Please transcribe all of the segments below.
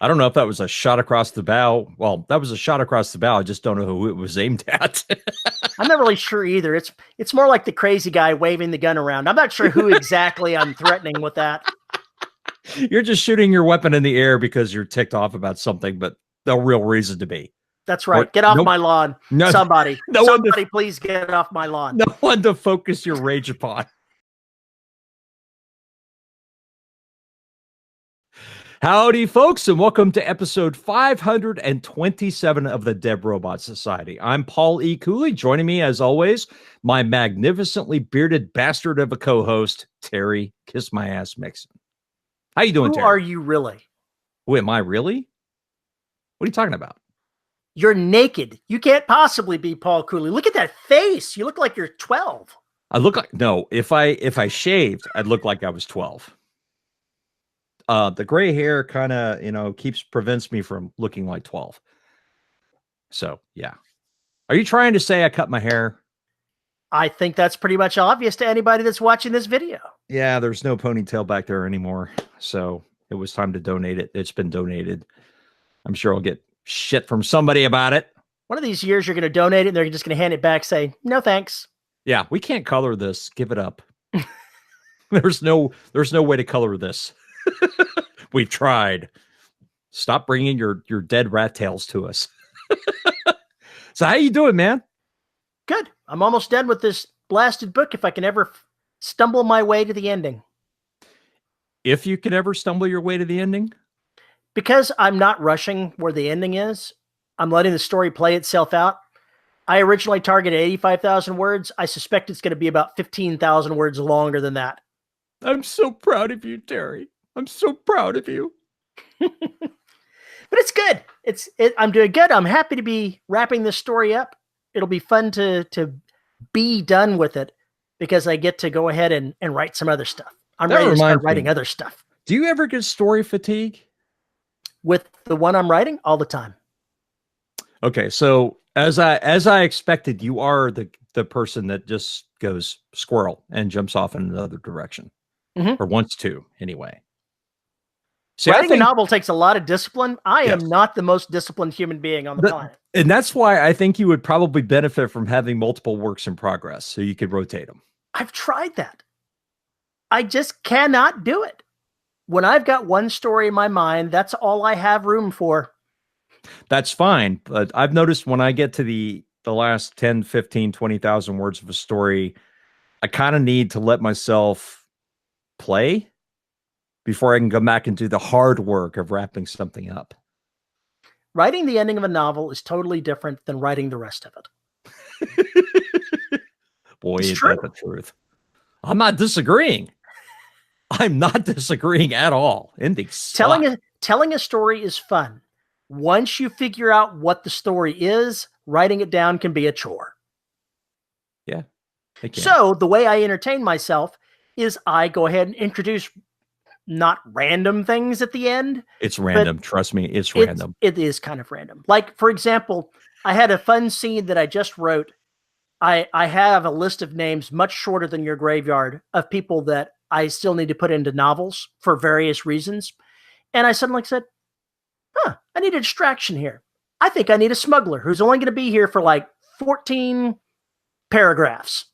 I don't know if that was a shot across the bow. Well, that was a shot across the bow. I just don't know who it was aimed at. I'm not really sure either. It's more like the crazy guy waving the gun around. I'm not sure who exactly I'm threatening with that. You're just shooting your weapon in the air because you're ticked off about something, but no real reason to be. That's right. Get off my lawn. No, somebody, please get off my lawn. No one to focus your rage upon. Howdy, folks, and welcome to episode 527 of the Dead Robot Society. I'm Paul E. Cooley. Joining me, as always, my magnificently bearded bastard of a co-host, Terry Kiss My Ass Mixon. How you doing, Terry? Who are you really? Who am I really? What are you talking about? You're naked. You can't possibly be Paul Cooley. Look at that face. You look like you're 12. I look like if I shaved, I'd look like I was 12. The gray hair kind of, prevents me from looking like 12. So, yeah. Are you trying to say I cut my hair? I think that's pretty much obvious to anybody that's watching this video. Yeah, there's no ponytail back there anymore. So it was time to donate it. It's been donated. I'm sure I'll get shit from somebody about it. One of these years, you're going to donate it and they're just going to hand it back, say, no, thanks. Yeah, we can't color this. Give it up. There's no way to color this. We've tried. Stop bringing your dead rat tails to us. So how you doing, man? Good. I'm almost done with this blasted book if I can ever stumble my way to the ending. If you can ever stumble your way to the ending? Because I'm not rushing where the ending is, I'm letting the story play itself out. I originally targeted 85,000 words. I suspect it's going to be about 15,000 words longer than that. I'm so proud of you, Terry. I'm so proud of you. But it's good. I'm doing good. I'm happy to be wrapping this story up. It'll be fun to be done with it because I get to go ahead and write some other stuff. I'm ready to start writing other stuff. Do you ever get story fatigue? With the one I'm writing? All the time. Okay, so as I expected, you are the person that just goes squirrel and jumps off in another direction. Or wants to, anyway. See, writing a novel takes a lot of discipline. I am not the most disciplined human being on the planet. And that's why I think you would probably benefit from having multiple works in progress so you could rotate them. I've tried that. I just cannot do it. When I've got one story in my mind, that's all I have room for. That's fine. But I've noticed when I get to the last 10, 15, 20,000 words of a story, I kind of need to let myself play before I can go back and do the hard work of wrapping something up. Writing the ending of a novel is totally different than writing the rest of it. Boy, is that the truth. I'm not disagreeing. I'm not disagreeing at all. Endings. Telling a story is fun. Once you figure out what the story is, writing it down can be a chore. Yeah. So the way I entertain myself is I go ahead and introduce not random things at the end. It's random. Trust me, it's random. It is kind of random. Like, for example, I had a fun scene that I just wrote. I have a list of names much shorter than your graveyard of people that I still need to put into novels for various reasons. And I suddenly said, I need a distraction here. I think I need a smuggler who's only going to be here for like 14 paragraphs.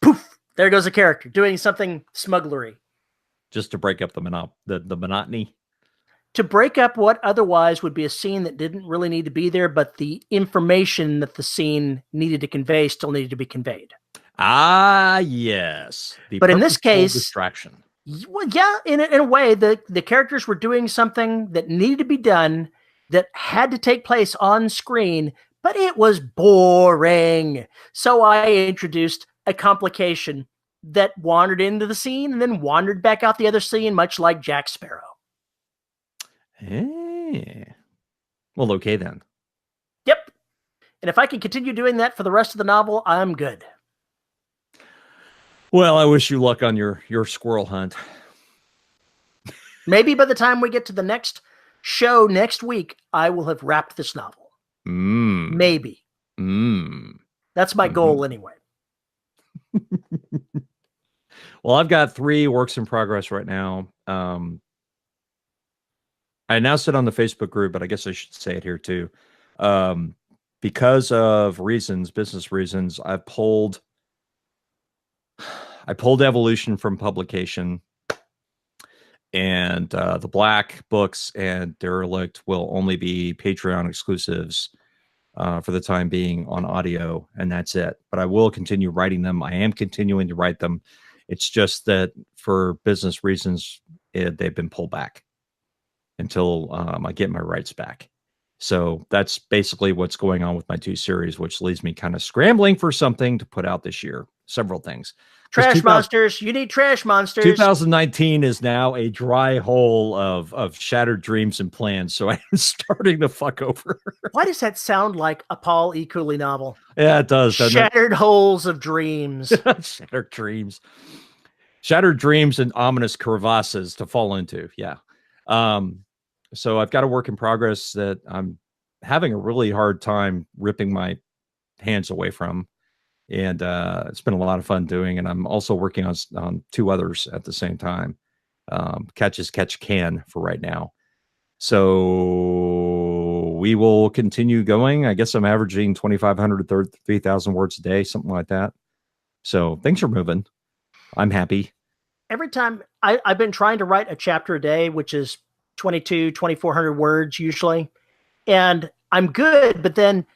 Poof, there goes a character doing something smugglery. Just to break up the monotony? To break up what otherwise would be a scene that didn't really need to be there, but the information that the scene needed to convey still needed to be conveyed. Ah, yes. But in this case, distraction. Well, yeah, in a way, the characters were doing something that needed to be done that had to take place on screen, but it was boring. So I introduced a complication that wandered into the scene and then wandered back out the other scene, much like Jack Sparrow. Well, okay then. Yep. And if I can continue doing that for the rest of the novel, I'm good. Well, I wish you luck on your squirrel hunt. Maybe by the time we get to the next show next week, I will have wrapped this novel. Maybe. That's my goal anyway. Well, I've got 3 works in progress right now. I announced it on the Facebook group, but I guess I should say it here too. Um, because of reasons, business reasons, I pulled Evolution from publication, and the Black books and Derelict will only be Patreon exclusives for the time being on audio, and that's it. But I will continue writing them. I am continuing to write them. It's just that for business reasons, they've been pulled back until I get my rights back. So that's basically what's going on with my 2 series, which leaves me kind of scrambling for something to put out this year. Several things. Trash monsters. You need trash monsters. 2019 is now a dry hole of shattered dreams and plans. So I'm starting to fuck over. Why does that sound like a Paul E. Cooley novel? Yeah, it does. Shattered holes of dreams. Shattered dreams. Shattered dreams and ominous crevasses to fall into. Yeah. So I've got a work in progress that I'm having a really hard time ripping my hands away from. And it's been a lot of fun doing. And I'm also working on 2 others at the same time. Catch as catch can for right now. So we will continue going. I guess I'm averaging 2,500 to 3,000 words a day, something like that. So things are moving. I'm happy. Every time I've been trying to write a chapter a day, which is 2,400 words usually. And I'm good, but then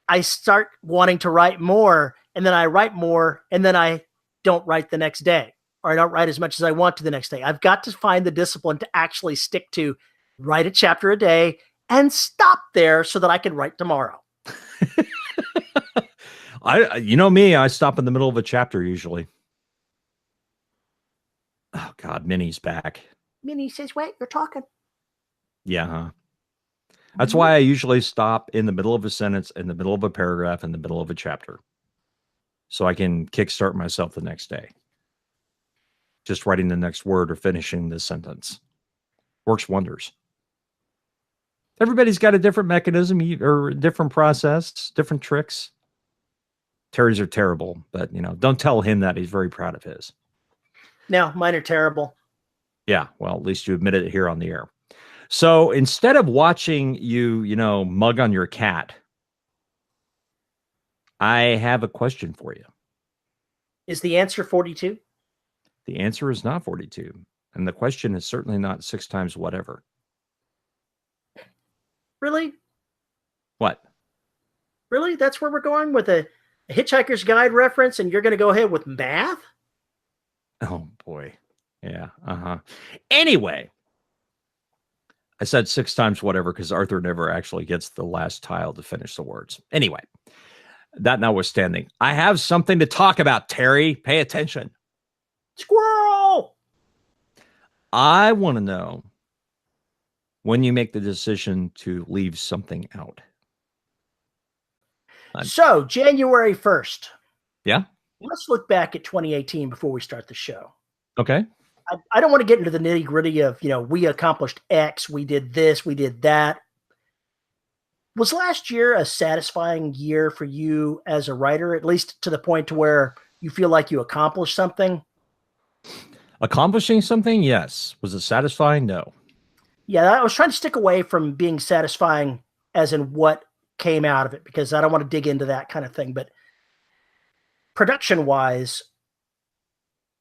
I start wanting to write more, and then I write more, and then I don't write the next day, or I don't write as much as I want to the next day. I've got to find the discipline to actually stick to write a chapter a day and stop there so that I can write tomorrow. You know me, I stop in the middle of a chapter usually. Oh God, Minnie's back. Minnie says, wait, you're talking. Yeah, huh? That's why I usually stop in the middle of a sentence, in the middle of a paragraph, in the middle of a chapter. So I can kickstart myself the next day. Just writing the next word or finishing the sentence. Works wonders. Everybody's got a different mechanism or different process, different tricks. Terry's are terrible, but don't tell him that. He's very proud of his. No, mine are terrible. Yeah, well, at least you admitted it here on the air. So instead of watching you, mug on your cat, I have a question for you. Is the answer 42? The answer is not 42. And the question is certainly not 6 times whatever. Really? What? Really? That's where we're going with a Hitchhiker's Guide reference, and you're going to go ahead with math? Oh, boy. Yeah. Anyway, I said 6 times whatever because Arthur never actually gets the last tile to finish the words. Anyway, that notwithstanding, I have something to talk about, Terry. Pay attention. Squirrel! I want to know when you make the decision to leave something out. So, January 1st. Yeah? Let's look back at 2018 before we start the show. Okay. I don't want to get into the nitty gritty of, we accomplished X, we did this, we did that. Was last year a satisfying year for you as a writer, at least to the point to where you feel like you accomplished something? Accomplishing something? Yes. Was it satisfying? No. Yeah, I was trying to stick away from being satisfying as in what came out of it, because I don't want to dig into that kind of thing. But production-wise,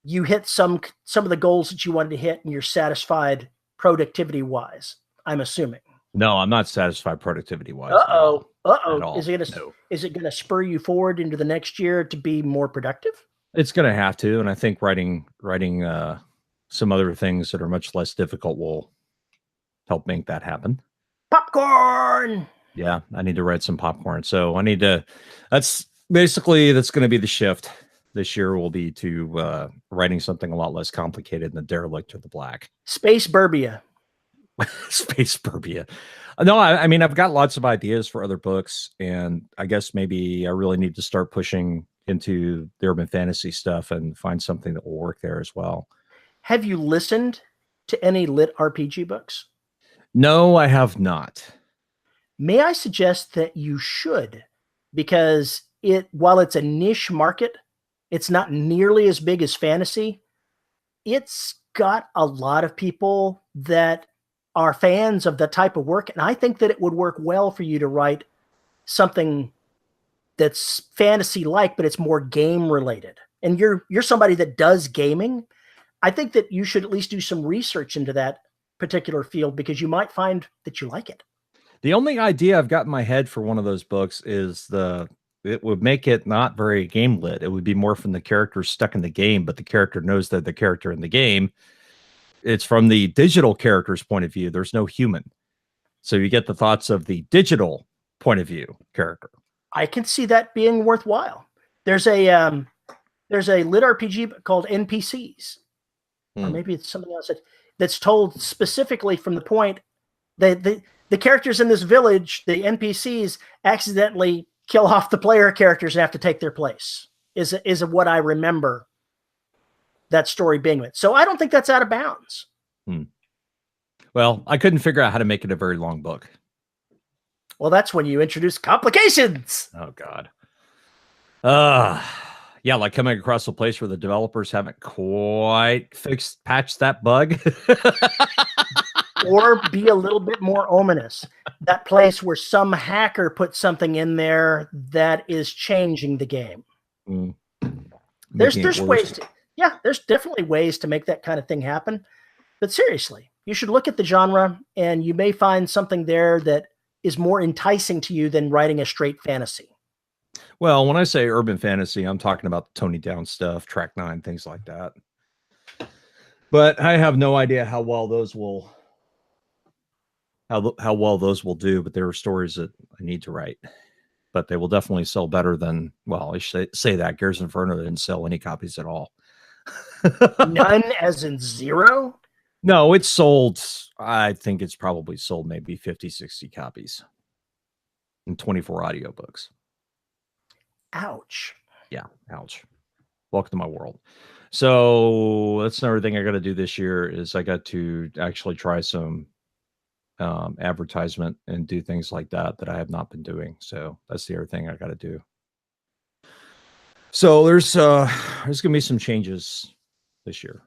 you hit some of the goals that you wanted to hit, and you're satisfied productivity-wise, I'm assuming. No, I'm not satisfied productivity-wise. Is it gonna spur you forward into the next year to be more productive? It's gonna have to, and I think writing some other things that are much less difficult will help make that happen. Popcorn. Yeah, I need to write some popcorn. So I need to. That's going to be the shift this year. Will be to writing something a lot less complicated than the Derelict or the Black. Space Burbia. Space Burbia. No, I mean, I've got lots of ideas for other books, and I guess maybe I really need to start pushing into the urban fantasy stuff and find something that will work there as well. Have you listened to any lit RPG books? No, I have not. May I suggest that you should, because while it's a niche market, it's not nearly as big as fantasy. It's got a lot of people that are fans of that type of work, and I think that it would work well for you to write something that's fantasy-like, but it's more game-related. And you're somebody that does gaming. I think that you should at least do some research into that particular field because you might find that you like it. The only idea I've got in my head for one of those books is it would make it not very game lit. It would be more from the characters stuck in the game, but the character knows that the character in the game, it's from the digital character's point of view. There's no human. So you get the thoughts of the digital point of view character. I can see that being worthwhile. There's a lit RPG called NPCs, or maybe it's something else that's told specifically from the point that the characters in this village, the NPCs, accidentally kill off the player characters and have to take their place. Is what I remember that story being with. So I don't think that's out of bounds. Well, I couldn't figure out how to make it a very long book. Well, that's when you introduce complications. Oh God. Yeah, like coming across a place where the developers haven't quite patched that bug. Or be a little bit more ominous. That place where some hacker put something in there that is changing the game. There's ways to, there's definitely ways to make that kind of thing happen. But seriously, you should look at the genre and you may find something there that is more enticing to you than writing a straight fantasy. Well, when I say urban fantasy, I'm talking about the Tony Down stuff, Track 9, things like that. But I have no idea how well those will do, but there are stories that I need to write. But they will definitely sell better than, well, I should say that Gears Inferno didn't sell any copies at all. None as in zero? No, it's sold. I think it's probably sold maybe 50, 60 copies and 24 audiobooks. Ouch. Yeah, ouch. Welcome to my world. So that's another thing I got to do this year is I got to actually try some advertisement and do things like that I have not been doing. So that's the other thing I got to do. So there's gonna be some changes this year.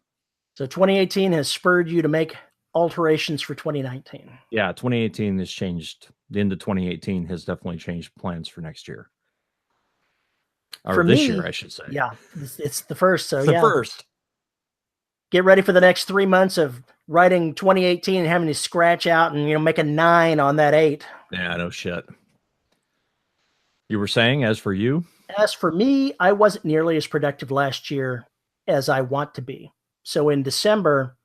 So 2018 has spurred you to make alterations for 2019. Yeah, 2018 has changed. The end of 2018 has definitely changed plans for next year. Or for this year, I should say. Yeah, it's the first. So it's the first. Get ready for the next 3 months of writing 2018 and having to scratch out and make a 9 on that 8. Yeah, no shit. You were saying, as for you? As for me, I wasn't nearly as productive last year as I want to be. So in December,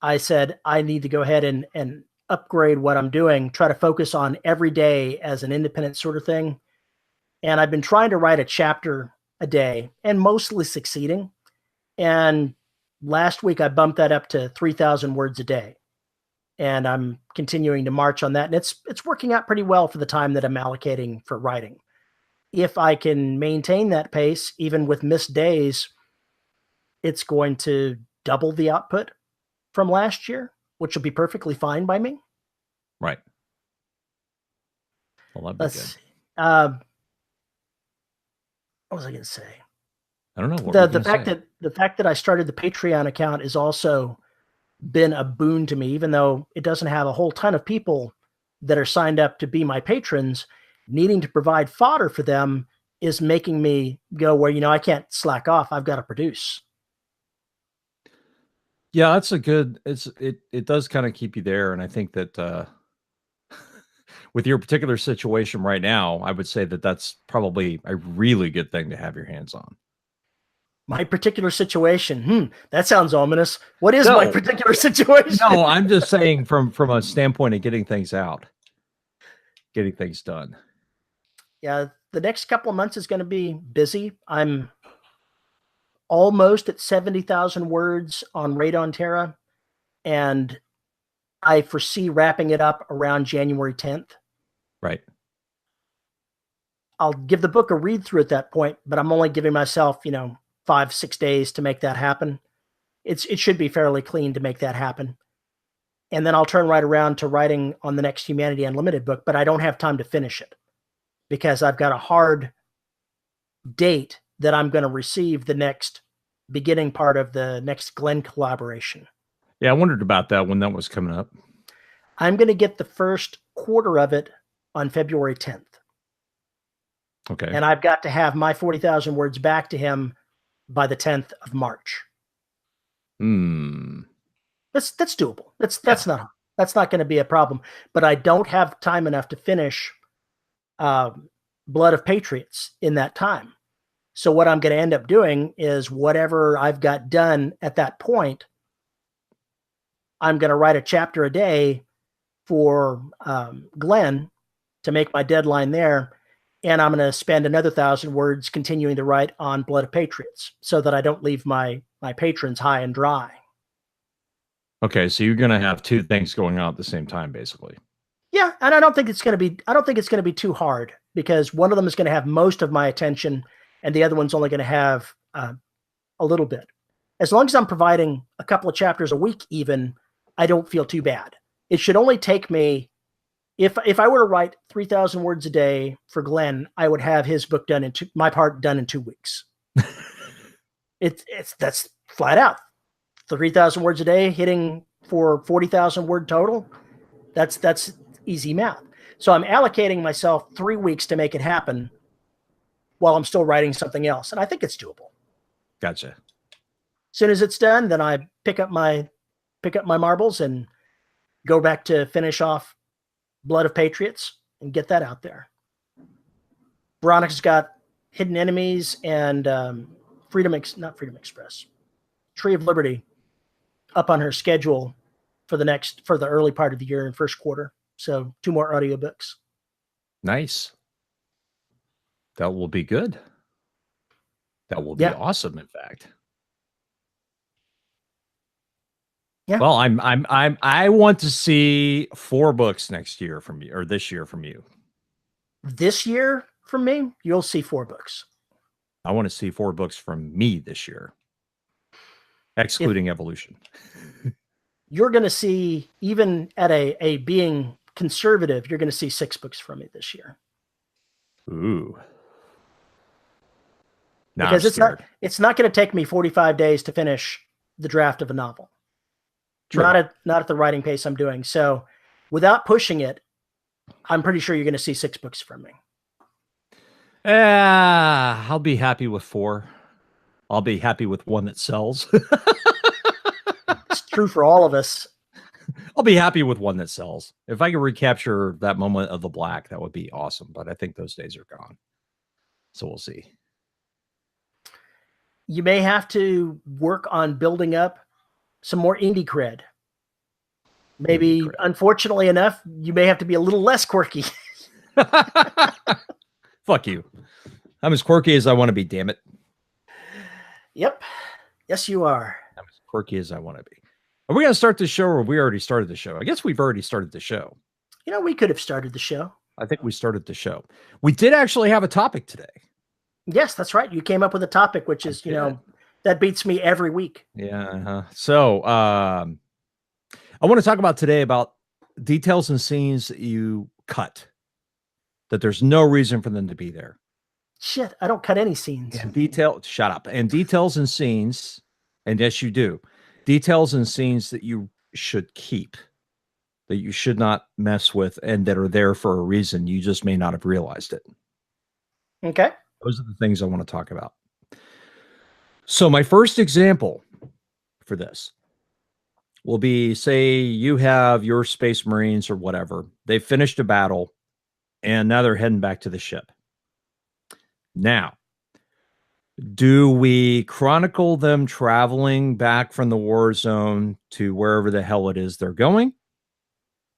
I said I need to go ahead and upgrade what I'm doing, try to focus on every day as an independent sort of thing. And I've been trying to write a chapter a day and mostly succeeding. And last week I bumped that up to 3,000 words a day. And I'm continuing to march on that. And it's working out pretty well for the time that I'm allocating for writing. If I can maintain that pace, even with missed days, it's going to double the output from last year, which will be perfectly fine by me. Right. Well, that'd be good. What was I going to say? I don't know. The fact that I started the Patreon account has also been a boon to me, even though it doesn't have a whole ton of people that are signed up to be my patrons. Needing to provide fodder for them is making me go where, I can't slack off. I've got to produce. Yeah, that's a good, it does kind of keep you there. And I think that with your particular situation right now, I would say that that's probably a really good thing to have your hands on. My particular situation. That sounds ominous. What is my particular situation? No, I'm just saying from a standpoint of getting things out, getting things done. Yeah, the next couple of months is going to be busy. I'm almost at 70,000 words on Radon Terra, and I foresee wrapping it up around January 10th. Right. I'll give the book a read through at that point, but I'm only giving myself, 5-6 days to make that happen. It should be fairly clean to make that happen. And then I'll turn right around to writing on the next Humanity Unlimited book, but I don't have time to finish it because I've got a hard date that I'm going to receive the next beginning part of the next Glenn collaboration. Yeah, I wondered about that when that was coming up. I'm going to get the first quarter of it on February 10th. Okay. And I've got to have my 40,000 words back to him by the 10th of March. That's doable. That's not going to be a problem. But I don't have time enough to finish Blood of Patriots in that time. So what I'm going to end up doing is whatever I've got done at that point, I'm going to write a chapter a day for Glenn to make my deadline there. And I'm going to spend another 1,000 words continuing to write on Blood of Patriots so that I don't leave my patrons high and dry. Okay, so you're going to have two things going on at the same time, basically. Yeah, and I don't think it's going to be too hard, because one of them is going to have most of my attention and the other one's only going to have a little bit. As long as I'm providing a couple of chapters a week even, I don't feel too bad. It should only take me, if I were to write 3,000 words a day for Glenn, I would have his book done my part done in 2 weeks. That's flat out. 3,000 words a day hitting for 40,000 word total. That's easy math. So I'm allocating myself 3 weeks to make it happen while I'm still writing something else. And I think it's doable. Gotcha. As soon as it's done, then I pick up my marbles and go back to finish off Blood of Patriots and get that out there. Veronica's got Hidden Enemies and not Freedom Express, Tree of Liberty up on her schedule for the early part of the year in first quarter. So 2 more audiobooks. Nice. That will be good. That will be awesome, in fact. Yeah. Well, I want to see 4 books next year from you, or this year from you. This year from me, you'll see 4 books. I want to see 4 books from me this year, excluding Evolution. You're going to see, even at a being conservative, you're going to see 6 books from me this year. Ooh. Now because it's not going to take me 45 days to finish the draft of a novel. True. Not at the writing pace I'm doing. So without pushing it, I'm pretty sure you're going to see 6 books from me. I'll be happy with 4. I'll be happy with 1 that sells. It's true for all of us. I'll be happy with 1 that sells. If I can recapture that moment of the black, that would be awesome. But I think those days are gone. So we'll see. You may have to work on building up some more indie cred. Maybe, indie cred. Unfortunately enough, you may have to be a little less quirky. Fuck you. I'm as quirky as I want to be, damn it. Yep. Yes, you are. I'm as quirky as I want to be. Are we going to start the show, or we already started the show? I guess we've already started the show. You know, we could have started the show. I think we started the show. We did actually have a topic today. Yes, that's right. You came up with a topic, which is, that beats me every week. Yeah. So I want to talk about today about details and scenes that you cut, that there's no reason for them to be there. Shit, I don't cut any scenes. And shut up. And details and scenes, and yes, you do. Details and scenes that you should keep, that you should not mess with, and that are there for a reason. You just may not have realized it. Okay. Those are the things I want to talk about. So my first example for this will be, say you have your Space Marines or whatever. They've finished a battle, and now they're heading back to the ship. Now, do we chronicle them traveling back from the war zone to wherever the hell it is they're going?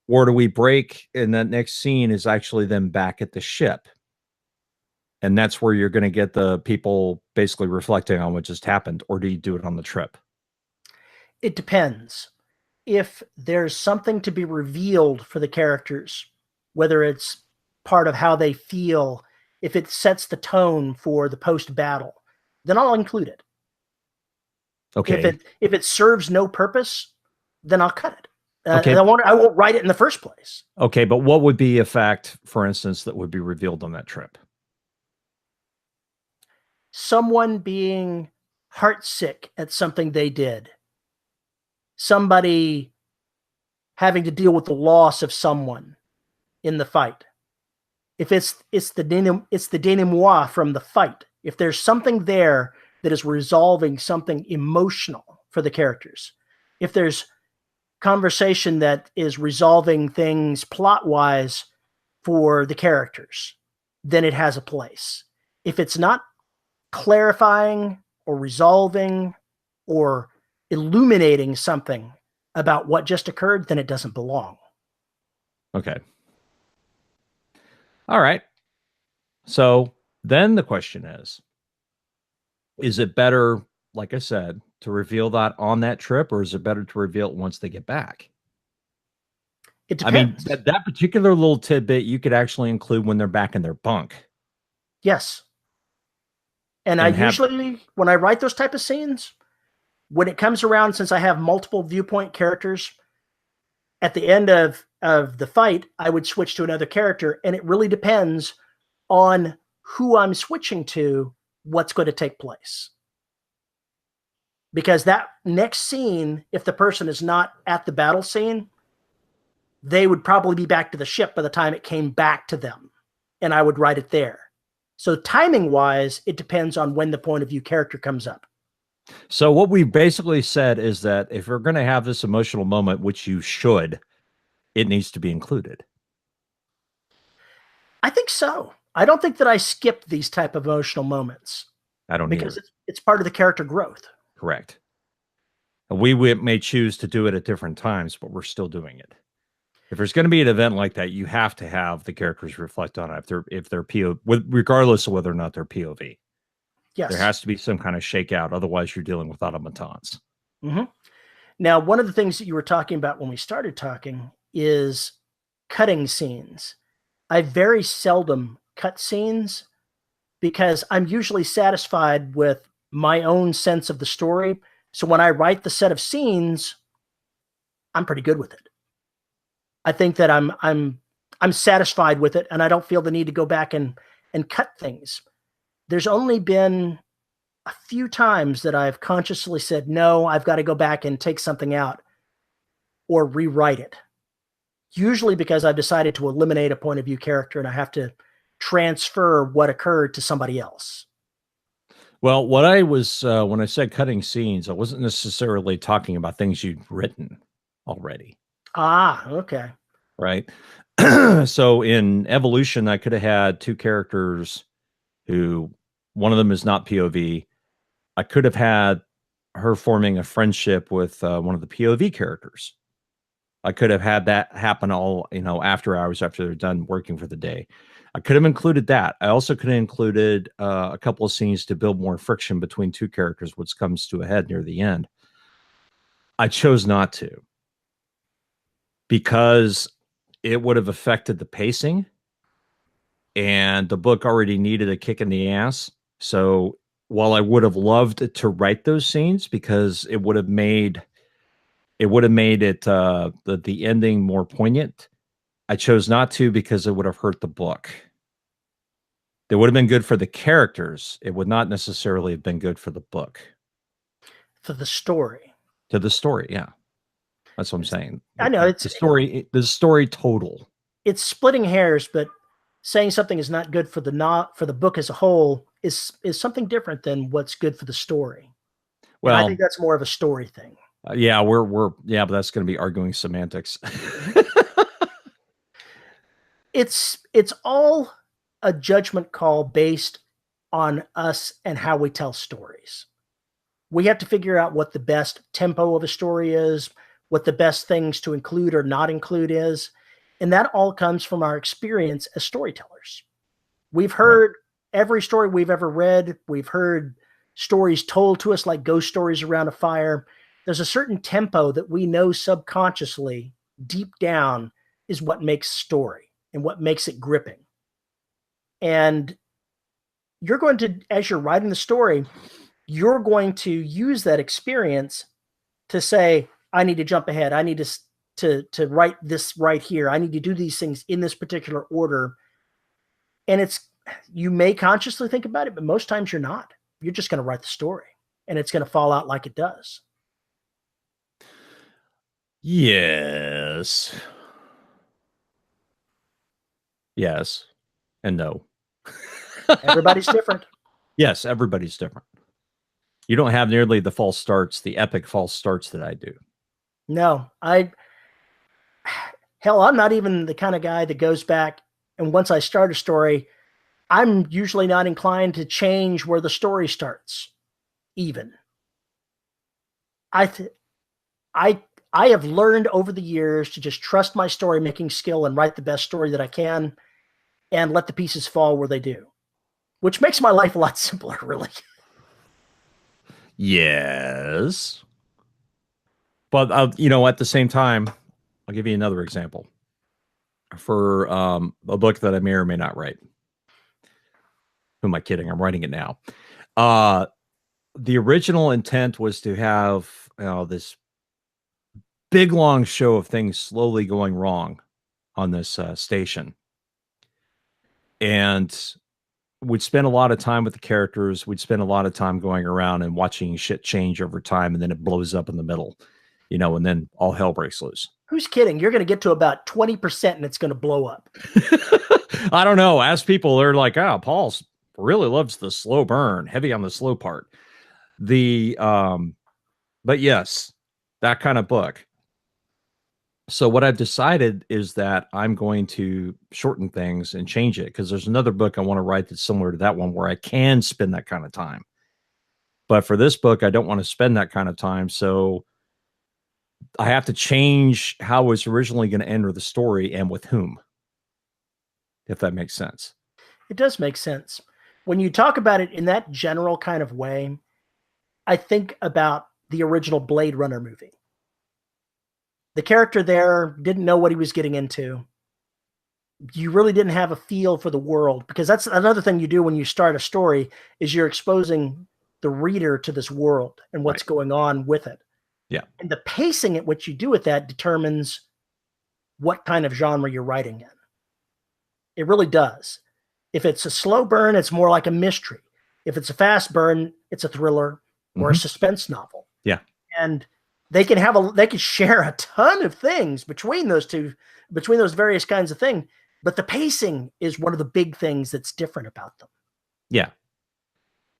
Or do we break, and that next scene is actually them back at the ship? And that's where you're going to get the people basically reflecting on what just happened. Or do you do it on the trip? It depends. If there's something to be revealed for the characters, whether it's part of how they feel, if it sets the tone for the post-battle, then I'll include it. Okay. If it serves no purpose, then I'll cut it. Okay. I won't write it in the first place. Okay, but what would be a fact, for instance, that would be revealed on that trip? Someone being heartsick at something they did. Somebody having to deal with the loss of someone in the fight. If it's the denouement from the fight, if there's something there that is resolving something emotional for the characters, if there's conversation that is resolving things plot-wise for the characters, then it has a place. If it's not clarifying or resolving or illuminating something about what just occurred, then it doesn't belong. Okay. All right. So then the question is it better, like I said, to reveal that on that trip, or is it better to reveal it once they get back? It depends. I mean, that particular little tidbit you could actually include when they're back in their bunk. Yes. And I usually, when I write those type of scenes, when it comes around, since I have multiple viewpoint characters, at the end of the fight, I would switch to another character, and it really depends on who I'm switching to, what's going to take place. Because that next scene, if the person is not at the battle scene, they would probably be back to the ship by the time it came back to them, and I would write it there. So timing-wise, it depends on when the point of view character comes up. So what we basically said is that if you're going to have this emotional moment, which you should, it needs to be included. I think so. I don't think that I skip these type of emotional moments. I don't because either. It's part of the character growth. Correct. We may choose to do it at different times, but we're still doing it. If there's going to be an event like that, you have to have the characters reflect on it if they're POV, regardless of whether or not they're POV. Yes. There has to be some kind of shakeout. Otherwise, you're dealing with automatons. Mm-hmm. Now, one of the things that you were talking about when we started talking is cutting scenes. I very seldom cut scenes because I'm usually satisfied with my own sense of the story. So when I write the set of scenes, I'm pretty good with it. I think that I'm satisfied with it, and I don't feel the need to go back and cut things. There's only been a few times that I've consciously said, no, I've got to go back and take something out or rewrite it. Usually because I've decided to eliminate a point of view character and I have to transfer what occurred to somebody else. Well, what I was, when I said cutting scenes, I wasn't necessarily talking about things you'd written already. Ah, okay. Right. So in Evolution, I could have had two characters who one of them is not POV. I could have had her forming a friendship with one of the POV characters. I could have had that happen all, after hours after they're done working for the day. I could have included that. I also could have included a couple of scenes to build more friction between two characters, which comes to a head near the end. I chose not to because it would have affected the pacing, and the book already needed a kick in the ass. So while I would have loved to write those scenes because it would have made it the ending more poignant, I chose not to because it would have hurt the book. It would have been good for the characters. It would not necessarily have been good for the book. For the story. To the story, yeah. That's what I'm saying. I know it's the story total. It's splitting hairs, but saying something is not good for the book as a whole is something different than what's good for the story. Well, and I think that's more of a story thing. Yeah, but that's going to be arguing semantics. It's all a judgment call based on us and how we tell stories. We have to figure out what the best tempo of a story is, what the best things to include or not include is. And that all comes from our experience as storytellers. We've heard every story we've ever read. We've heard stories told to us like ghost stories around a fire. There's a certain tempo that we know subconsciously, deep down, is what makes story and what makes it gripping. And you're going to, as you're writing the story, you're going to use that experience to say, I need to jump ahead. I need to write this right here. I need to do these things in this particular order. And you may consciously think about it, but most times you're not. You're just going to write the story and it's going to fall out like it does. Yes. Yes. And no. Everybody's different. Yes, everybody's different. You don't have nearly the false starts, the epic false starts that I do. No, hell, I'm not even the kind of guy that goes back and once I start a story, I'm usually not inclined to change where the story starts. Even I, th- I, I have learned over the years to just trust my story making skill and write the best story that I can, and let the pieces fall where they do, which makes my life a lot simpler, really. Yes. But, at the same time, I'll give you another example for a book that I may or may not write. Who am I kidding? I'm writing it now. The original intent was to have this big, long show of things slowly going wrong on this station. And we'd spend a lot of time with the characters. We'd spend a lot of time going around and watching shit change over time. And then it blows up in the middle, and then all hell breaks loose. Who's kidding? You're going to get to about 20% and it's going to blow up. I don't know. Ask people, they're like, Paul really loves the slow burn, heavy on the slow part. But yes, that kind of book. So what I've decided is that I'm going to shorten things and change it because there's another book I want to write that's similar to that one where I can spend that kind of time. But for this book, I don't want to spend that kind of time. So I have to change how I was originally going to enter the story and with whom, if that makes sense. It does make sense. When you talk about it in that general kind of way, I think about the original Blade Runner movie. The character there didn't know what he was getting into. You really didn't have a feel for the world, because that's another thing you do when you start a story is you're exposing the reader to this world and what's going on with it. Yeah. And the pacing at which you do with that determines what kind of genre you're writing in. It really does. If it's a slow burn, it's more like a mystery. If it's a fast burn, it's a thriller or a suspense novel. Yeah. And they can share a ton of things between those various kinds of things, but the pacing is one of the big things that's different about them. Yeah.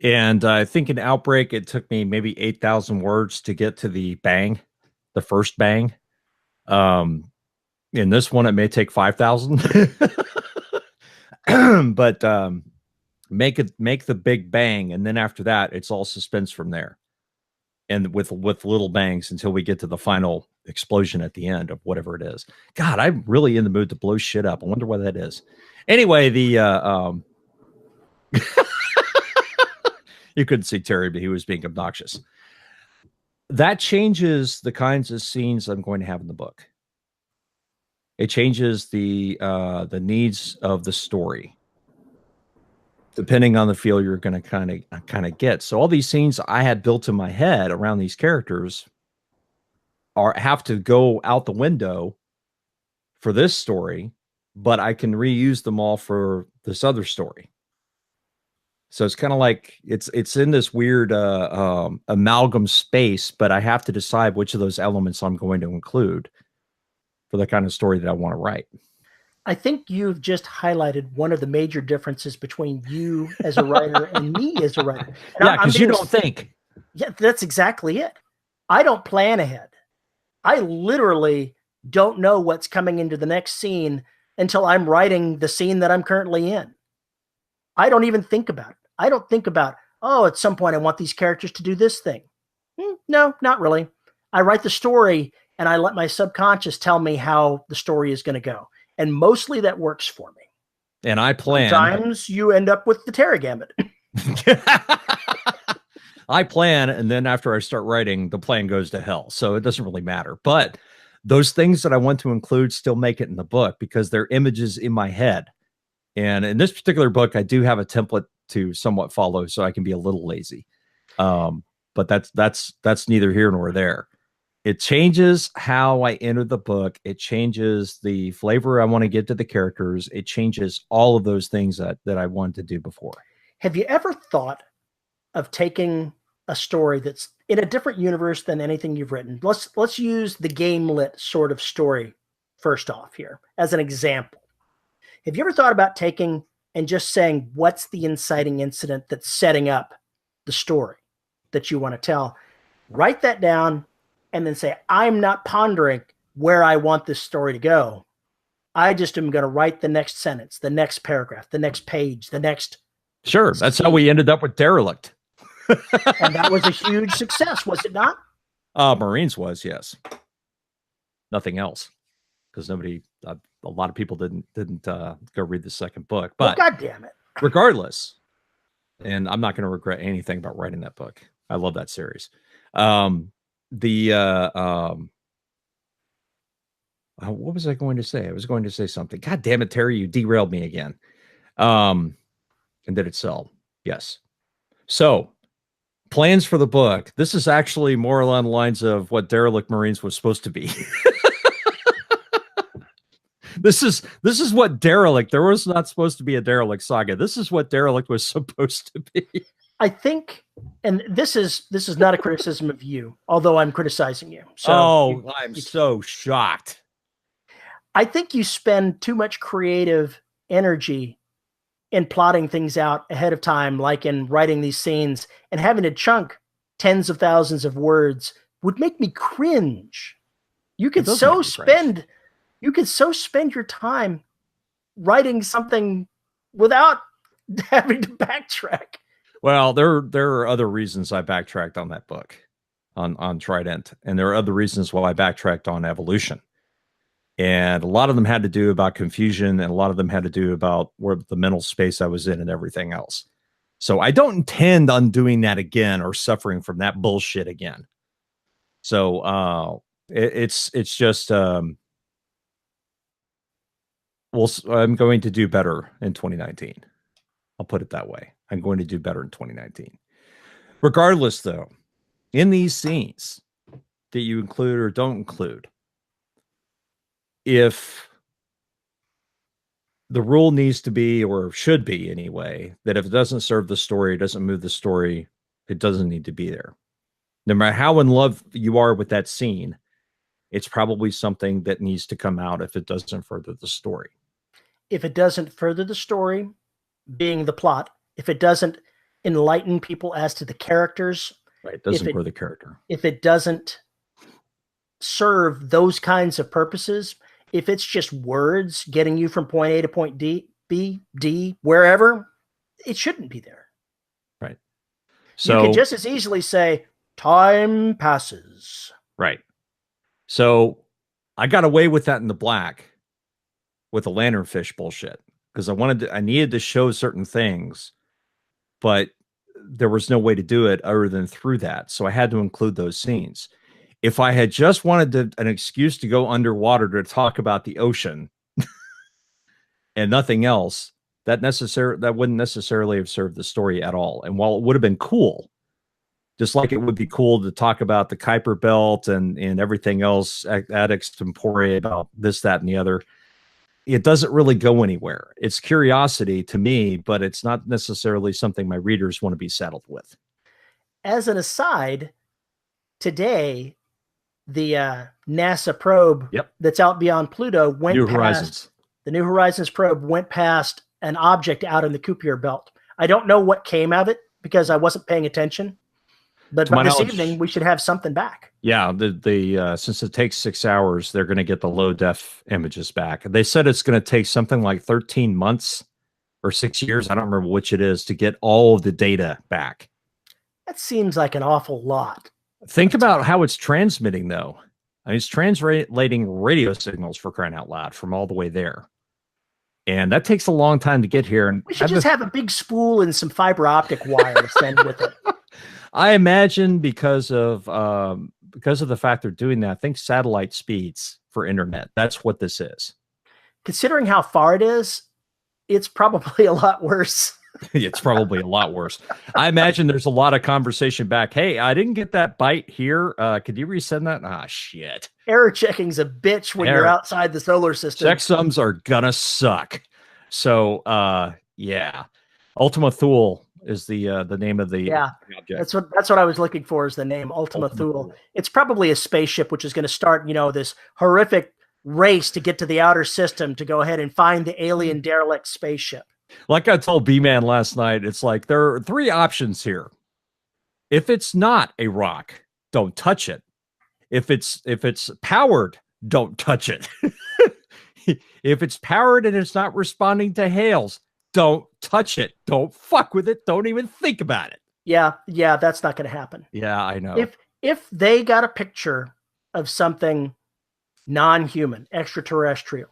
And I think in Outbreak, it took me maybe 8,000 words to get to the first bang. In this one, it may take 5,000. But make the big bang, and then after that, it's all suspense from there, and with little bangs until we get to the final explosion at the end of whatever it is. God, I'm really in the mood to blow shit up. I wonder what that is. Anyway, the you couldn't see Terry, but he was being obnoxious. That changes the kinds of scenes I'm going to have in the book. It changes the needs of the story, depending on the feel you're going to kind of get. So all these scenes I had built in my head around these characters have to go out the window for this story, but I can reuse them all for this other story. So it's kind of like it's in this weird amalgam space, but I have to decide which of those elements I'm going to include for the kind of story that I want to write. I think you've just highlighted one of the major differences between you as a writer and me as a writer. And yeah, because you don't think. Yeah, that's exactly it. I don't plan ahead. I literally don't know what's coming into the next scene until I'm writing the scene that I'm currently in. I don't even think about it. I don't think about, at some point I want these characters to do this thing. No, not really. I write the story and I let my subconscious tell me how the story is going to go. And mostly that works for me. And I plan. Sometimes you end up with the Terry Gambit. I plan, and then after I start writing, the plan goes to hell. So it doesn't really matter. But those things that I want to include still make it in the book because they're images in my head. And in this particular book, I do have a template to somewhat follow, so I can be a little lazy. But that's neither here nor there. It changes how I enter the book. It changes the flavor I want to give to the characters. It changes all of those things that I wanted to do before. Have you ever thought of taking a story that's in a different universe than anything you've written. Let's use the game lit sort of story first off here as an example. Have you ever thought about taking and just saying, what's the inciting incident that's setting up the story that you want to tell? Write that down and then say, I'm not pondering where I want this story to go. I just am going to write the next sentence, the next paragraph, the next page, the next. Sure. That's how we ended up with Derelict. And that was a huge success, was it not? Marines was, yes. Nothing else. Because nobody, a lot of people didn't go read the second book. But God damn it. Regardless, and I'm not going to regret anything about writing that book. I love that series. What was I going to say? I was going to say something. God damn it, Terry, you derailed me again. And did it sell? Yes. So, plans for the book. This is actually more along the lines of what Derelict Marines was supposed to be. This is what Derelict. There was not supposed to be a Derelict saga. This is what Derelict was supposed to be. I think, and this is not a criticism of you, although I'm criticizing you. So I'm so shocked. I think you spend too much creative energy in plotting things out ahead of time, like in writing these scenes, and having to chunk tens of thousands of words would make me cringe. You could so spend your time writing something without having to backtrack. Well, there are other reasons I backtracked on that book, on Trident, and there are other reasons why I backtracked on Evolution. And a lot of them had to do about confusion, and a lot of them had to do about where the mental space I was in and everything else. So I don't intend on doing that again or suffering from that bullshit again. So it's just I'm going to do better in 2019. I'll put it that way. I'm going to do better in 2019. Regardless, though, in these scenes that you include or don't include, if the rule needs to be, or should be anyway, that if it doesn't serve the story, it doesn't move the story, it doesn't need to be there. No matter how in love you are with that scene, it's probably something that needs to come out if it doesn't further the story. If it doesn't further the story, being the plot, if it doesn't enlighten people as to the characters, right, it doesn't grow the character. If it doesn't serve those kinds of purposes, if it's just words getting you from point A to point D, B, D, wherever, it shouldn't be there. Right. So you could just as easily say, time passes. Right. So I got away with that in the black with the lanternfish bullshit because I needed to show certain things, but there was no way to do it other than through that. So I had to include those scenes. If I had just wanted an excuse to go underwater to talk about the ocean and nothing else, that wouldn't necessarily have served the story at all. And while it would have been cool, just like it would be cool to talk about the Kuiper Belt and everything else ad extempore about this, that, and the other, it doesn't really go anywhere. It's curiosity to me, but it's not necessarily something my readers want to be saddled with. As an aside, today, the NASA probe that's out beyond Pluto the New Horizons probe went past an object out in the Kuiper Belt. I don't know what came of it because I wasn't paying attention. But by this evening, we should have something back. Yeah, since it takes 6 hours, they're going to get the low def images back. They said it's going to take something like 13 months or 6 years. I don't remember which it is to get all of the data back. That seems like an awful lot. Think about how it's transmitting, though. I mean, it's translating radio signals, for crying out loud, from all the way there. And that takes a long time to get here. And we should just have a big spool and some fiber optic wire to send with it. I imagine because of the fact they're doing that, I think satellite speeds for internet. That's what this is. Considering how far it is, it's probably a lot worse. It's probably a lot worse. I imagine there's a lot of conversation back. Hey, I didn't get that byte here. Could you resend that? Ah, shit. Error checking's a bitch when you're outside the solar system. Checksums are gonna suck. So, yeah. Ultima Thule is the name of the object. That's what I was looking for, is the name Ultima Thule. It's probably a spaceship which is going to start, this horrific race to get to the outer system to go ahead and find the alien derelict spaceship. Like I told B-Man last night, it's like there are three options here. If it's not a rock, don't touch it. If it's powered, don't touch it. If it's powered and it's not responding to hails, don't touch it. Don't fuck with it. Don't even think about it. Yeah, that's not going to happen. Yeah, I know. If they got a picture of something non-human, extraterrestrial,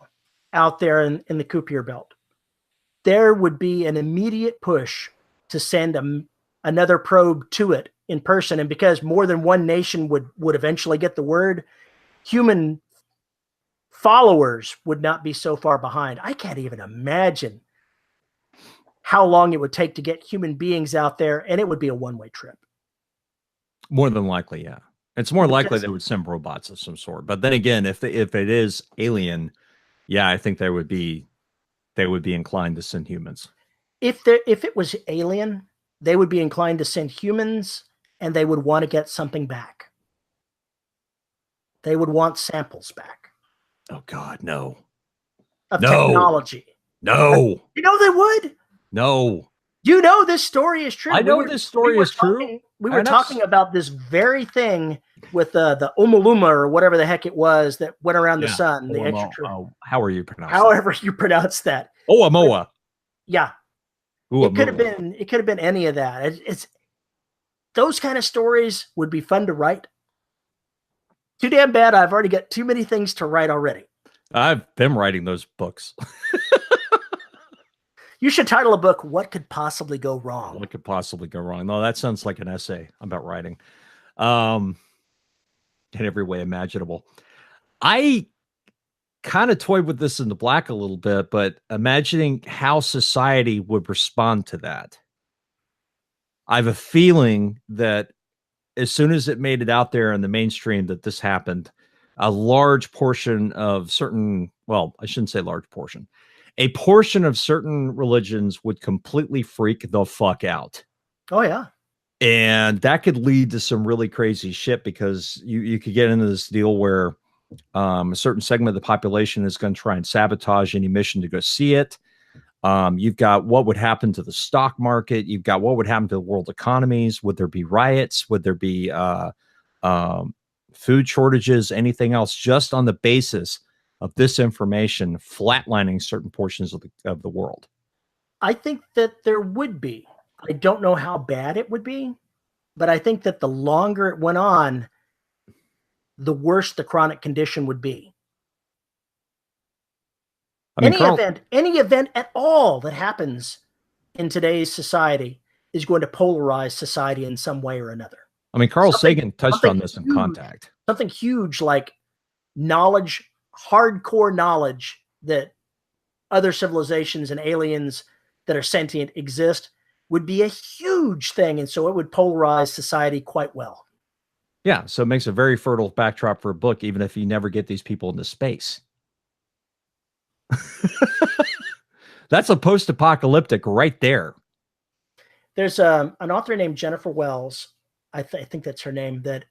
out there in the Kuiper belt, there would be an immediate push to send another probe to it in person. And because more than one nation would eventually get the word, human followers would not be so far behind. I can't even imagine how long it would take to get human beings out there, and it would be a one-way trip. More than likely, yeah. It's more likely they would send robots of some sort. But then again, if it is alien, yeah, I think they would be inclined to send humans. If it was alien, they would be inclined to send humans, and they would want to get something back. They would want samples back. Oh God, no. Of technology. No. They would. No. This story is true. I know this story is true. We were talking about this very thing with the Umaluma or whatever the heck it was that went around the sun. How are you pronouncing? However you pronounce that. Oumuamua. Yeah. It could have been any of that. It's those kind of stories would be fun to write. Too damn bad. I've already got too many things to write already. I've been writing those books. You should title a book, What Could Possibly Go Wrong? What could possibly go wrong? No, that sounds like an essay about writing. In every way imaginable. I kind of toyed with this in the black a little bit, but imagining how society would respond to that. I have a feeling that as soon as it made it out there in the mainstream that this happened, a large portion of certain, well, I shouldn't say large portion, a portion of certain religions would completely freak the fuck out. Oh, yeah. And that could lead to some really crazy shit, because you could get into this deal where a certain segment of the population is going to try and sabotage any mission to go see it. You've got what would happen to the stock market. You've got what would happen to the world economies. Would there be riots? Would there be food shortages? Anything else, just on the basis of this information flatlining certain portions of the world? I think that there would be. I don't know how bad it would be, but I think that the longer it went on, the worse the chronic condition would be. I mean, any event at all that happens in today's society is going to polarize society in some way or another. I mean, Carl Sagan touched on this in Contact. Something huge like knowledge, hardcore knowledge that other civilizations and aliens that are sentient exist would be a huge thing. And so it would polarize society quite well. Yeah. So it makes a very fertile backdrop for a book, even if you never get these people into space. That's a post-apocalyptic right there. There's an author named Jennifer Wells. I think that's her name, that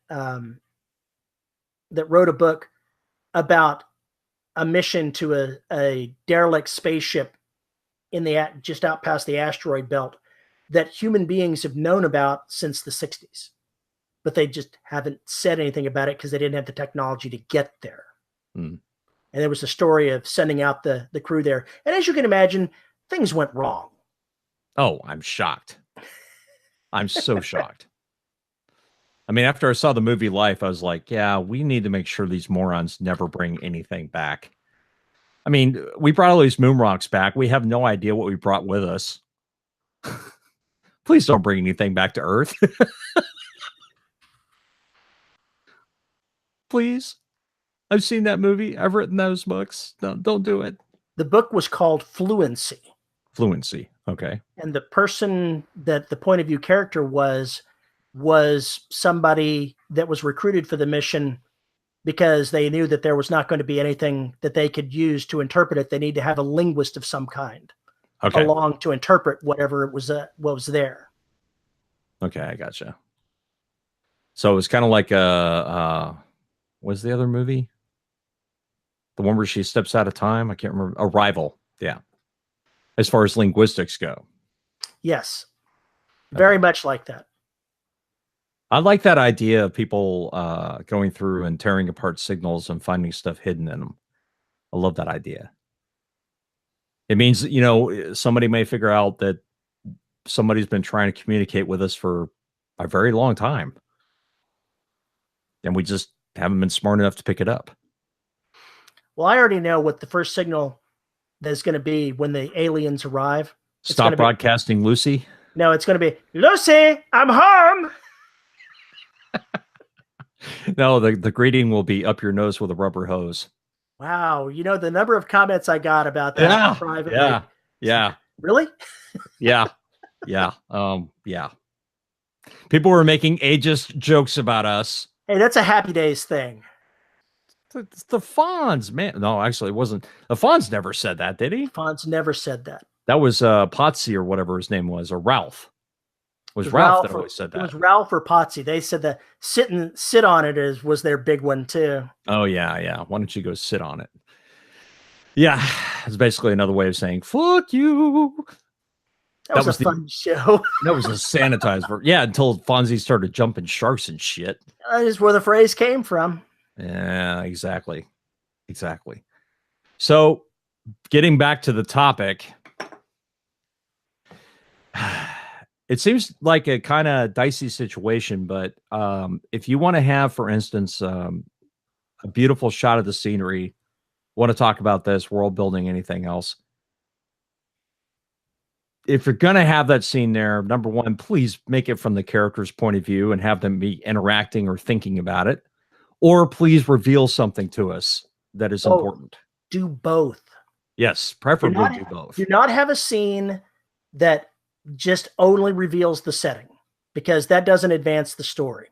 wrote a book about a mission to a derelict spaceship in just out past the asteroid belt that human beings have known about since the 60s, but they just haven't said anything about it because they didn't have the technology to get there. And there was a story of sending out the crew there. And as you can imagine, things went wrong. Oh, I'm shocked. I'm so shocked. I mean, after I saw the movie Life, I was like, yeah, we need to make sure these morons never bring anything back. I mean, we brought all these moon rocks back. We have no idea what we brought with us. Please don't bring anything back to Earth. Please. I've seen that movie. I've written those books. No, don't do it. The book was called Fluency. Fluency. Okay. And the person that the point of view character was somebody that was recruited for the mission because they knew that there was not going to be anything that they could use to interpret it. They need to have a linguist of some kind along to interpret whatever it was, what was there. Okay, I gotcha. So it was kind of like what's the other movie? The one where she steps out of time? I can't remember. Arrival. Yeah. As far as linguistics go. Yes, very Okay. much like that. I like that idea of people going through and tearing apart signals and finding stuff hidden in them. I love that idea. It means, somebody may figure out that somebody's been trying to communicate with us for a very long time. And we just haven't been smart enough to pick it up. Well, I already know what the first signal that's going to be when the aliens arrive. Stop broadcasting, Lucy. No, it's going to be, Lucy, I'm home. No, the greeting will be up your nose with a rubber hose. Wow. The number of comments I got about that Yeah. privately. Yeah. Really? Yeah. Yeah. Yeah. People were making ageist jokes about us. Hey, that's a Happy Days thing. It's the Fonz, man. No, actually, it wasn't. The Fonz never said that, did he? Fonz never said that. That was Potsy or whatever his name was, or Ralph. It was Ralph that always said that. It was Ralph or Potsy. They said that sit on it was their big one too. Oh yeah. Why don't you go sit on it? Yeah, it's basically another way of saying "fuck you." That was a fun show. That was a sanitized version. Yeah, until Fonzie started jumping sharks and shit. That is where the phrase came from. Yeah, exactly. So, getting back to the topic, it seems like a kind of dicey situation, but if you want to have, for instance, a beautiful shot of the scenery, want to talk about this, world building, anything else, if you're going to have that scene there, number one, please make it from the character's point of view and have them be interacting or thinking about it. Or please reveal something to us that is important. Do both. Yes, preferably do both. Do not have a scene that just only reveals the setting, because that doesn't advance the story.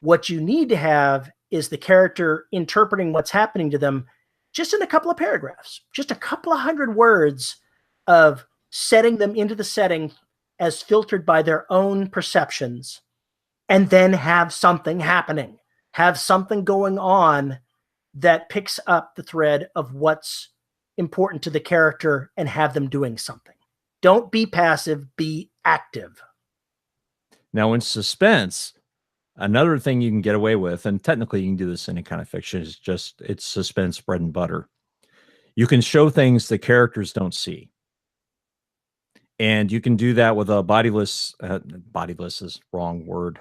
What you need to have is the character interpreting what's happening to them just in a couple of paragraphs, just a couple of hundred words of setting them into the setting as filtered by their own perceptions, and then have something happening. Have something going on that picks up the thread of what's important to the character and have them doing something. Don't be passive, be active. Now, in suspense, another thing you can get away with, and technically you can do this in any kind of fiction, is just it's suspense bread and butter. You can show things the characters don't see. And you can do that with a bodiless is wrong word.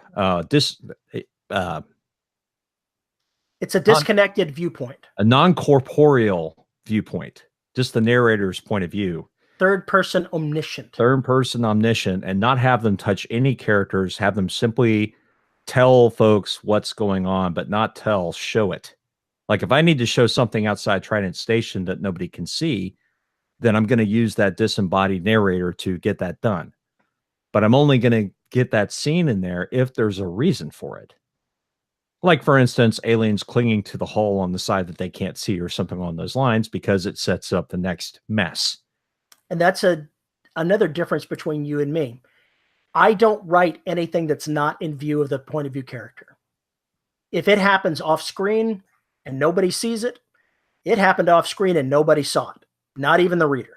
It's a disconnected viewpoint. A non-corporeal viewpoint, just the narrator's point of view. Third person omniscient, and not have them touch any characters, have them simply tell folks what's going on, but not show it. Like if I need to show something outside Trident Station that nobody can see, then I'm going to use that disembodied narrator to get that done. But I'm only going to get that scene in there if there's a reason for it. Like, for instance, aliens clinging to the hull on the side that they can't see or something along those lines, because it sets up the next mess. And that's another difference between you and me. I don't write anything that's not in view of the point of view character. If it happens off screen and nobody sees it, it happened off screen and nobody saw it. Not even the reader.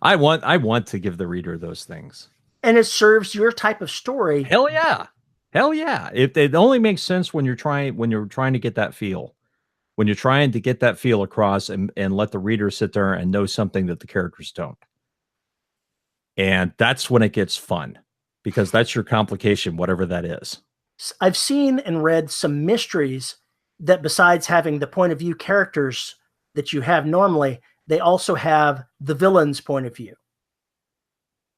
I want to give the reader those things. And it serves your type of story. Hell yeah. It only makes sense when you're trying to get that feel. When you're trying to get that feel across and let the reader sit there and know something that the characters don't. And that's when it gets fun, because that's your complication, whatever that is. I've seen and read some mysteries that, besides having the point of view characters that you have normally, they also have the villain's point of view.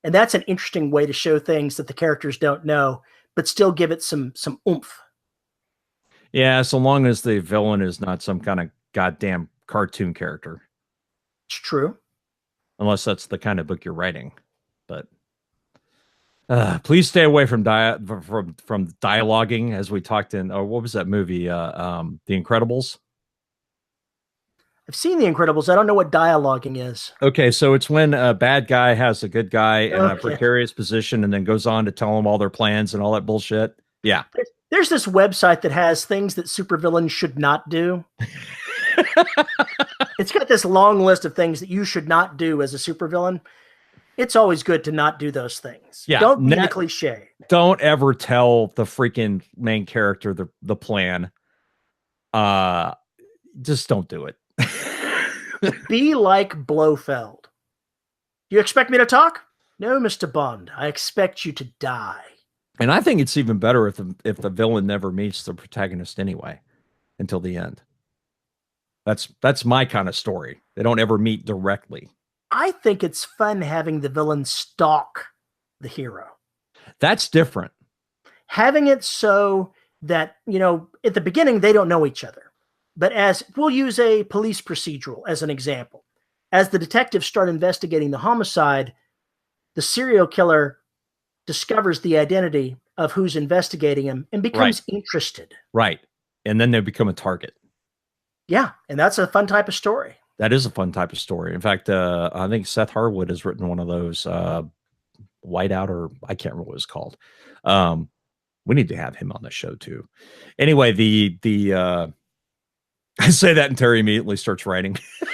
And that's an interesting way to show things that the characters don't know, but still give it some oomph. Yeah, so long as the villain is not some kind of goddamn cartoon character. It's true. Unless that's the kind of book you're writing. But please stay away from dialoguing, as we talked in, what was that movie? The Incredibles? I've seen The Incredibles. I don't know what dialoguing is. Okay, so it's when a bad guy has a good guy in a Okay. precarious position and then goes on to tell them all their plans and all that bullshit. Yeah. There's this website that has things that supervillains should not do. It's got this long list of things that you should not do as a supervillain. It's always good to not do those things. Yeah. Don't be the cliche. Don't ever tell the freaking main character the plan. Just don't do it. Be like Blofeld. You expect me to talk? No, Mr. Bond. I expect you to die. And I think it's even better if the villain never meets the protagonist anyway until the end. That's my kind of story. They don't ever meet directly. I think it's fun having the villain stalk the hero. That's different. Having it so that, at the beginning, they don't know each other. But we'll use a police procedural as an example. As the detectives start investigating the homicide, the serial killer discovers the identity of who's investigating him and becomes interested. Right. And then they become a target. Yeah. And that's a fun type of story. That is a fun type of story. In fact, I think Seth Harwood has written one of those, Whiteout, or I can't remember what it's called. We need to have him on the show too. Anyway, I say that and Terry immediately starts writing. If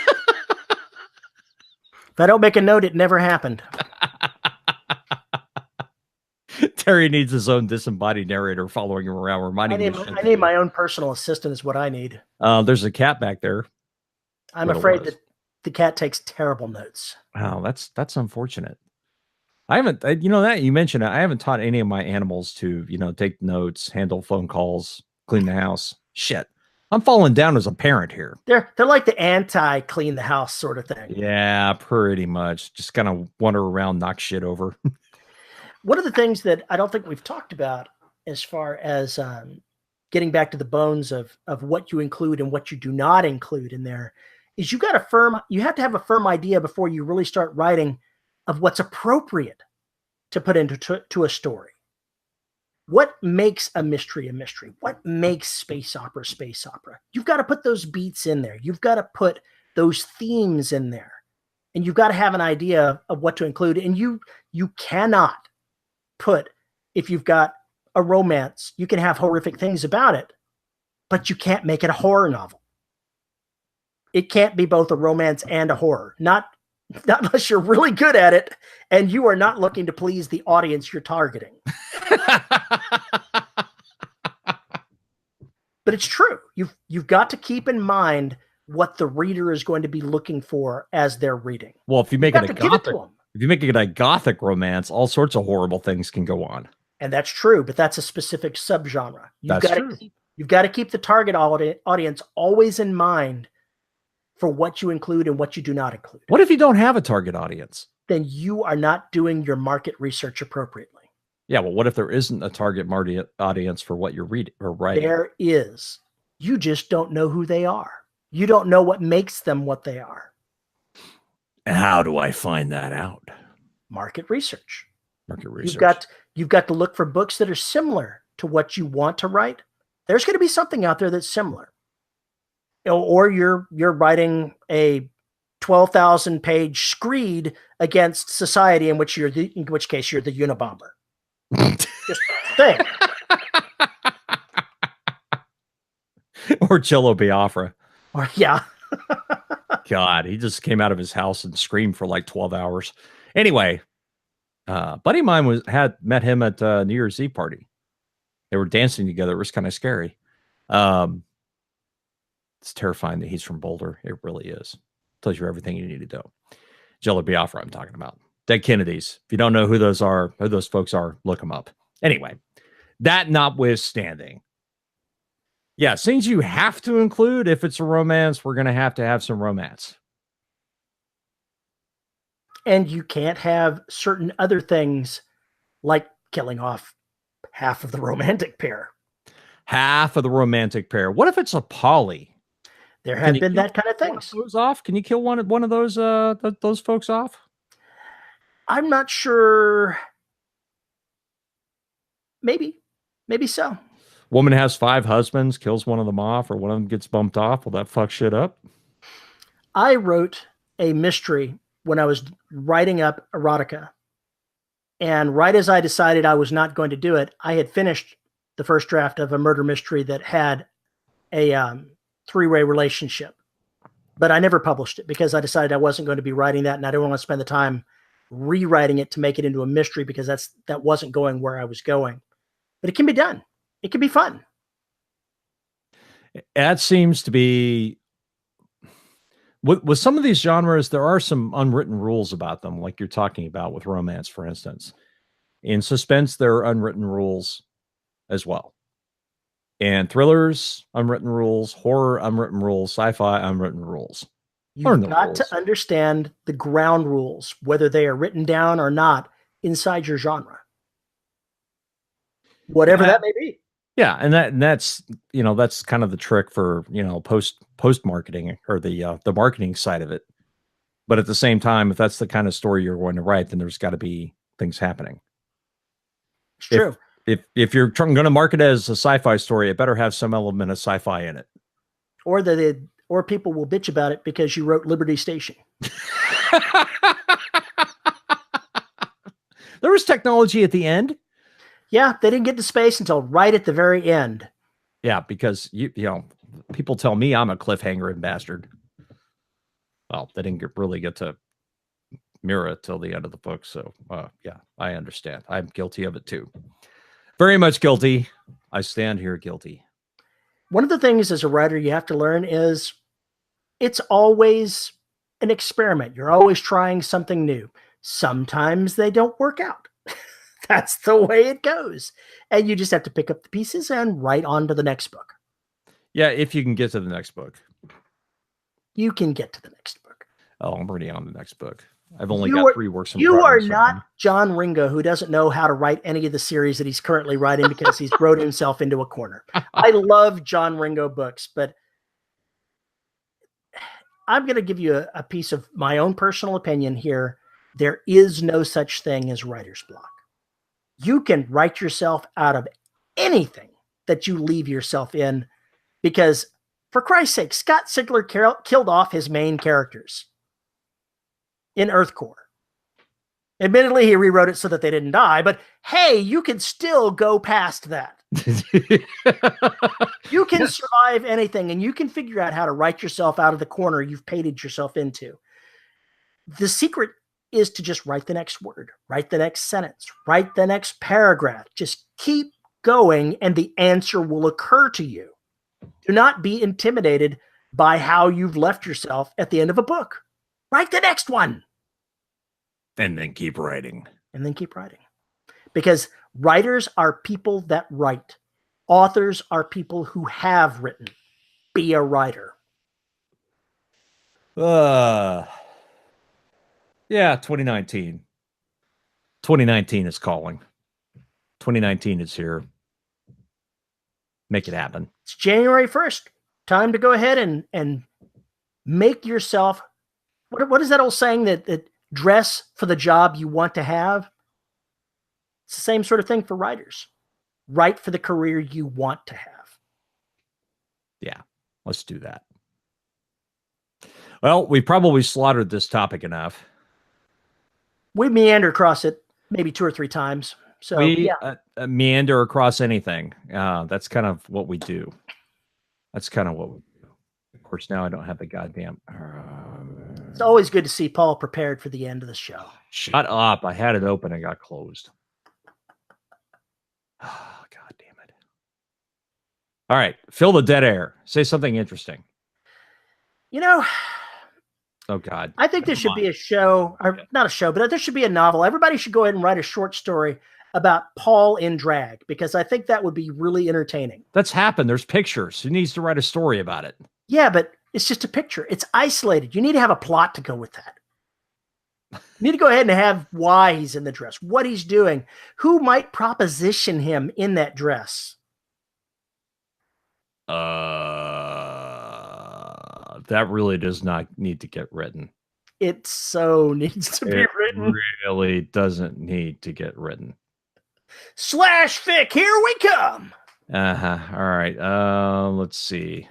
I don't make a note, it never happened. Terry needs his own disembodied narrator following him around, reminding him. I need my own personal assistant is what I need. There's a cat back there. I'm afraid that the cat takes terrible notes. Wow, that's unfortunate. I haven't, that you mentioned it. I haven't taught any of my animals to, take notes, handle phone calls, clean the house. Shit. I'm falling down as a parent here. They're like the anti-clean the house sort of thing. Yeah, pretty much. Just kind of wander around, knock shit over. One of the things that I don't think we've talked about as far as getting back to the bones of what you include and what you do not include in there is you have to have a firm idea before you really start writing of what's appropriate to put into a story. What makes a mystery a mystery? What makes space opera space opera? You've got to put those beats in there. You've got to put those themes in there. And you've got to have an idea of what to include. And you cannot put, if you've got a romance, you can have horrific things about it, but you can't make it a horror novel. It can't be both a romance and a horror. Not unless you're really good at it and you are not looking to please the audience you're targeting. But it's true. You've got to keep in mind what the reader is going to be looking for as they're reading. Well, if you make it a gothic romance, all sorts of horrible things can go on. And that's true, but that's a specific subgenre. You've got to keep the target audience always in mind for what you include and what you do not include. What if you don't have a target audience? Then you are not doing your market research appropriately. Yeah, well, what if there isn't a target audience for what you're reading or writing? There is. You just don't know who they are. You don't know what makes them what they are. How do I find that out? Market research. Market research. You've got to look for books that are similar to what you want to write. There's going to be something out there that's similar. Or you're writing a 12,000 page screed against society, in which case you're the Unabomber. Just think. Or Cello Biafra. Or yeah. God, he just came out of his house and screamed for like 12 hours. Anyway, buddy of mine had met him at a New Year's Eve party. They were dancing together. It was kind of scary. It's terrifying that he's from Boulder. It really is. Tells you everything you need to know. Jello Biafra, I'm talking about. Dead Kennedys. If you don't know who those folks are, look them up. Anyway, that notwithstanding. Yeah, scenes you have to include. If it's a romance, we're going to have some romance. And you can't have certain other things like killing off half of the romantic pair. Half of the romantic pair. What if it's a poly? There have been that kind of things. Those off? Can you kill one of those folks off? I'm not sure. Maybe so. Woman has 5 husbands, kills one of them off, or one of them gets bumped off. Will that fuck shit up? I wrote a mystery when I was writing up erotica. And right as I decided I was not going to do it, I had finished the first draft of a murder mystery that had a three-way relationship. But I never published it because I decided I wasn't going to be writing that, and I didn't want to spend the time rewriting it to make it into a mystery because that wasn't going where I was going. But it can be done. It can be fun. That seems to be with some of these genres. There are some unwritten rules about them, like you're talking about with romance, for instance. In suspense, there are unwritten rules as well. And thrillers, unwritten rules, horror, unwritten rules, sci-fi, unwritten rules. You've got to understand the ground rules, whether they are written down or not, inside your genre. Whatever that may be. Yeah, and that's that's kind of the trick for post marketing or the marketing side of it. But at the same time, if that's the kind of story you're going to write, then there's got to be things happening. It's true. If you're going to market it as a sci-fi story, it better have some element of sci-fi in it. Or people will bitch about it because you wrote Liberty Station. There was technology at the end. Yeah, they didn't get to space until right at the very end. Yeah, because you know, people tell me I'm a cliffhanger and bastard. Well, they didn't really get to Mira till the end of the book, so yeah, I understand. I'm guilty of it too. Very much guilty. I stand here guilty. One of the things as a writer you have to learn is it's always an experiment. You're always trying something new. Sometimes they don't work out. That's the way it goes. And you just have to pick up the pieces and write on to the next book. Yeah, if you can get to the next book. You can get to the next book. Oh, I'm already on the next book. I've only got 3 works in progress. You are not John Ringo, who doesn't know how to write any of the series that he's currently writing because he's wrote himself into a corner. I love John Ringo books, but I'm going to give you a piece of my own personal opinion here. There is no such thing as writer's block. You can write yourself out of anything that you leave yourself in because, for Christ's sake, Scott Sigler killed off his main characters in Earthcore. Admittedly, he rewrote it so that they didn't die, but hey, you can still go past that. You can survive anything, and you can figure out how to write yourself out of the corner you've painted yourself into. The secret is to just write the next word, write the next sentence, write the next paragraph. Just keep going, and the answer will occur to you. Do not be intimidated by how you've left yourself at the end of a book. Write the next one. And then keep writing. And then keep writing. Because writers are people that write. Authors are people who have written. Be a writer. Yeah, 2019. 2019 is calling. 2019 is here. Make it happen. It's January 1st. Time to go ahead and make yourself, what is that old saying that dress for the job you want to have? It's the same sort of thing for writers. Write for the career you want to have. Yeah, let's do that. Well, we probably slaughtered this topic enough. We meander across it maybe 2 or 3 times. So we meander across anything. That's kind of what we do. That's kind of what we do. Of course, now I don't have the goddamn... It's always good to see Paul prepared for the end of the show. Shut up. I had it open and got closed. Oh, God damn it. All right. Fill the dead air. Say something interesting. You know... Oh, God. I think there should be a show, or not a show, but there should be a novel. Everybody should go ahead and write a short story about Paul in drag, because I think that would be really entertaining. That's happened. There's pictures. Who needs to write a story about it? Yeah, but it's just a picture. It's isolated. You need to have a plot to go with that. You need to go ahead and have why he's in the dress, what he's doing, who might proposition him in that dress. That really does not need to get written. It so needs to be written. It really doesn't need to get written. /fic, here we come. All right. Let's see.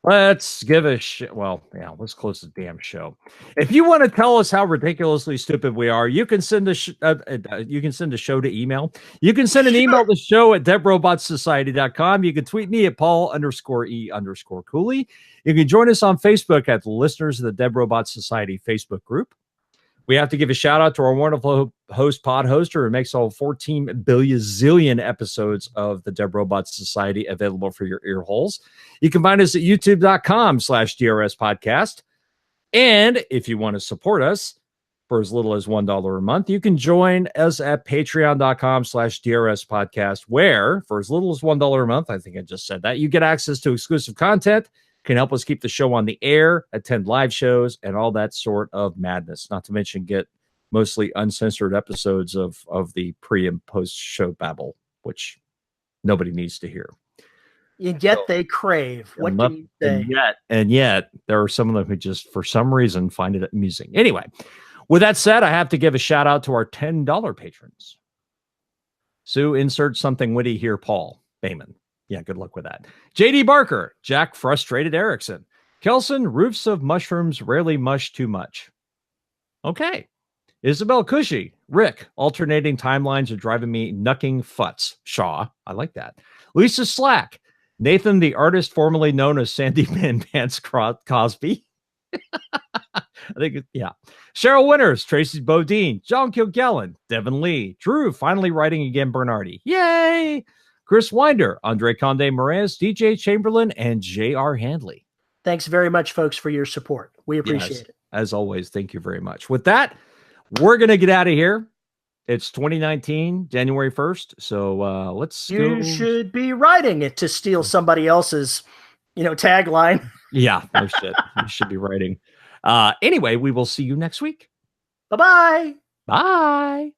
Let's give a well, yeah, let's close the damn show. If you want to tell us how ridiculously stupid we are, you can send a you can send a show to email. You can send an email to show at debrobotssociety.com. You can tweet me at Paul_E_Cooley. You can join us on Facebook at the Listeners of the Dev Robot Society Facebook group. We have to give a shout out to our wonderful host, pod hoster, who makes all 14 billion episodes of the Dev Robot Society available for your ear holes. You can find us at youtube.com/DRS podcast. And if you want to support us for as little as $1 a month, you can join us at patreon.com/DRS podcast, where for as little as $1 a month, I think I just said that, you get access to exclusive content, can help us keep the show on the air, attend live shows, and all that sort of madness. Not to mention get mostly uncensored episodes of the pre and post show babble, which nobody needs to hear. And yet they crave. What can you say? And yet there are some of them who just, for some reason, find it amusing. Anyway, with that said, I have to give a shout out to our $10 patrons. Sue, insert something witty here, Paul Bayman. Yeah, good luck with that. JD Barker, Jack Frustrated Erickson, Kelson, Roofs of Mushrooms Rarely Mush Too Much. Okay. Isabel Cushy, Rick, Alternating Timelines Are Driving Me Knucking Futs. Shaw, I like that. Lisa Slack, Nathan, the artist formerly known as Sandy Man Pants Cosby. I think, yeah. Cheryl Winters, Tracy Bodine, John Kilgallen, Devin Lee, Drew, finally writing again, Bernardi. Yay! Chris Winder, Andre Conde Moraes, DJ Chamberlain, and J.R. Handley. Thanks very much, folks, for your support. We appreciate it. As always, thank you very much. With that, we're going to get out of here. It's 2019, January 1st. So let's go. You should be writing it to steal somebody else's, tagline. Yeah, no shit. You should be writing. Anyway, we will see you next week. Bye-bye. Bye.